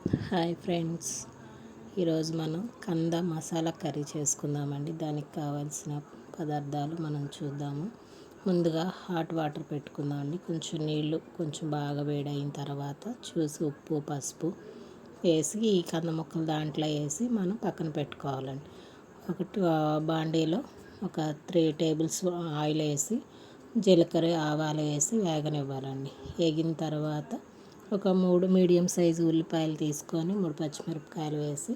Hi friends, ఈరోజు మనం కంద మసాలా కర్రీ చేసుకుందామండి. దానికి కావాల్సిన పదార్థాలు మనం చూద్దాము. ముందుగా హాట్ వాటర్ పెట్టుకుందామండి. కొంచెం నీళ్ళు కొంచెం బాగా వేడైన తర్వాత చూసి ఉప్పు పసుపు వేసి ఈ కంద ముక్కలు దాంట్లో వేసి మనం పక్కన పెట్టుకోవాలండి. ఒకటి బాండీలో ఒక 3 టేబుల్ స్పూన్ ఆయిల్ వేసి జీలకర్ర ఆవాలు వేసి వేగనివ్వాలండి. వేగిన తర్వాత ఒక 3 మీడియం సైజు ఉల్లిపాయలు తీసుకొని 3 పచ్చిమిరపకాయలు వేసి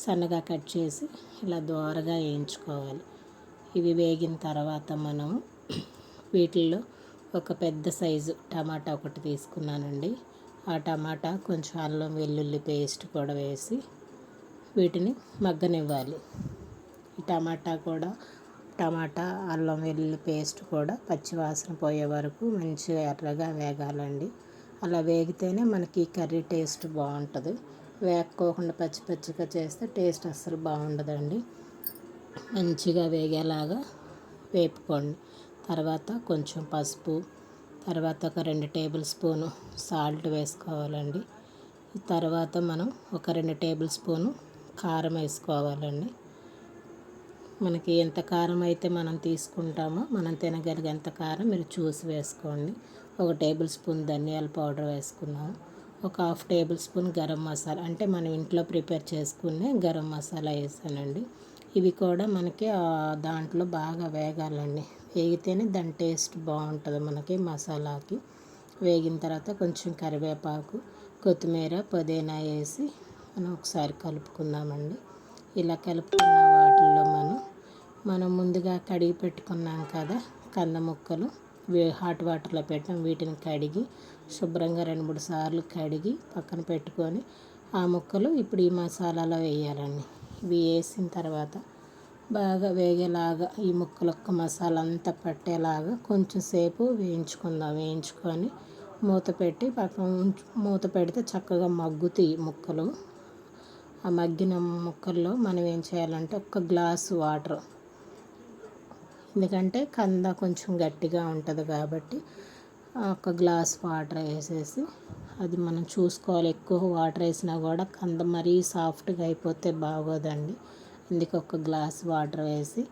సన్నగా కట్ చేసి ఇలా దోరగా వేయించుకోవాలి. ఇవి వేగిన తర్వాత మనం వీటిల్లో ఒక పెద్ద సైజు టమాటా ఒకటి తీసుకున్నానండి. ఆ టమాటా కొంచెం అల్లం వెల్లుల్లి పేస్ట్ కూడా వేసి వీటిని మగ్గనివ్వాలి. ఈ టమాటా అల్లం వెల్లుల్లి పేస్ట్ కూడా పచ్చివాసన పోయే వరకు మంచిగా ఎర్రగా వేగాలండి. అలా వేగితేనే మనకి కర్రీ టేస్ట్ బాగుంటుంది. వేగకోకుండా పచ్చి పచ్చిగా చేస్తే టేస్ట్ అస్సలు బాగుండదండి. మంచిగా వేగేలాగా వేపుకోండి. తర్వాత కొంచెం పసుపు, తర్వాత ఒక 2 టేబుల్ స్పూను సాల్ట్ వేసుకోవాలండి. తర్వాత మనం ఒక 2 టేబుల్ స్పూను కారం వేసుకోవాలండి. మనకి ఎంత కారం అయితే మనం తీసుకుంటామో మనం తినగలిగేంత కారం మీరు చూసి వేసుకోండి. 1 టేబుల్ స్పూన్ ధనియాల పౌడర్ వేసుకున్నాము. ఒక 1/2 టేబుల్ స్పూన్ గరం మసాలా, అంటే మనం ఇంట్లో ప్రిపేర్ చేసుకునే గరం మసాలా వేసానండి. ఇవి కూడా మనకి దాంట్లో బాగా వేగాలండి. వేగితేనే దాని టేస్ట్ బాగుంటుంది మనకి మసాలాకి. వేగిన తర్వాత కొంచెం కరివేపాకు, కొత్తిమీర, పుదీనా వేసి మనం ఒకసారి కలుపుకుందామండి. ఇలా కలుపుకున్న వాటిల్లో మనం ముందుగా కడిగి పెట్టుకున్నాం కదా కంద ముక్కలు, హాట్ వాటర్లో పెట్టాం. వీటిని కడిగి శుభ్రంగా 2-3 సార్లు కడిగి పక్కన పెట్టుకొని ఆ ముక్కలు ఇప్పుడు ఈ మసాలాలో వేయాలండి. ఇవి వేసిన తర్వాత బాగా వేగేలాగా ఈ ముక్కలొక్క మసాలా అంతా పట్టేలాగా కొంచెం సేపు వేయించుకొని మూత పెట్టి మూత పెడితే చక్కగా మగ్గుతాయి ముక్కలు. ఆ మగ్గిన ముక్కల్లో మనం ఏం చేయాలంటే 1 గ్లాసు వాటర్, ఎందుకంటే కంద కొంచెం గట్టిగా ఉంటుంది కాబట్టి 1 గ్లాస్ వాటర్ వేసేసి అది మనం చూసుకోవాలి. ఎక్కువ వాటర్ వేసినా కూడా కంద మరీ సాఫ్ట్గా అయిపోతే బాగోదండి. అందుకే 1 గ్లాస్ వాటర్ వేసి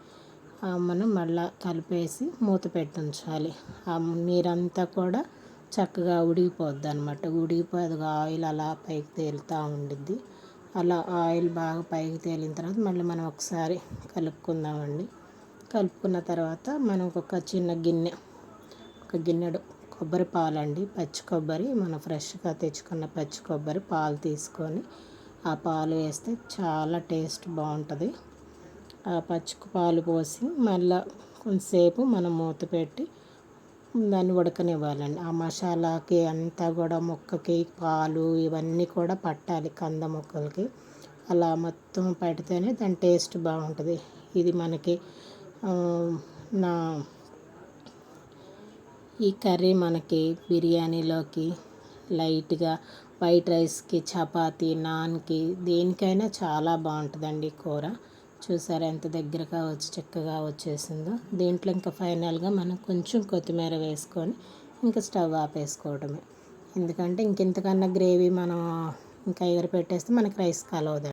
మనం మళ్ళీ కలిపేసి మూత పెట్టి ఉంచాలి. ఆ నీరంతా కూడా చక్కగా ఉడికిపోద్ది అనమాట. ఉడికిపోయి ఆయిల్ అలా పైకి తేలుతూ ఉండిద్ది. అలా ఆయిల్ బాగా పైకి తేలిన తర్వాత మళ్ళీ మనం ఒకసారి కలుపుకుందామండి. కలుపుకున్న తర్వాత మనం ఒక చిన్న గిన్నెడు కొబ్బరి పాలండి, పచ్చి కొబ్బరి, మనం ఫ్రెష్గా తెచ్చుకున్న పచ్చి కొబ్బరి పాలు తీసుకొని ఆ పాలు వేస్తే చాలా టేస్ట్ బాగుంటుంది. ఆ పచ్చి పాలు పోసి మళ్ళీ కొంతసేపు మనం మూత పెట్టి దాన్ని ఉడకనివ్వాలండి. ఆ మసాలాకి అంతా కూడా ముక్కకి పాలు ఇవన్నీ కూడా పట్టాలి కంద ముక్కలకి. అలా మొత్తం పడితేనే దాని టేస్ట్ బాగుంటుంది. ఇది మనకి ఈ కర్రీ మనకి బిర్యానీలోకి, లైట్గా వైట్ రైస్కి, చపాతీ, నాన్కి, దేనికైనా చాలా బాగుంటుందండి కూర. చూసారా ఎంత దగ్గరగా చక్కగా వచ్చేసిందో. దీంట్లో ఇంకా ఫైనల్గా మనం కొంచెం కొత్తిమీర వేసుకొని ఇంకా స్టవ్ ఆపేసుకోవడమే. ఎందుకంటే ఇంతకన్నా గ్రేవీ మనం ఇంకా ఎగర పెట్టేస్తే మనకి రైస్ కలవదు.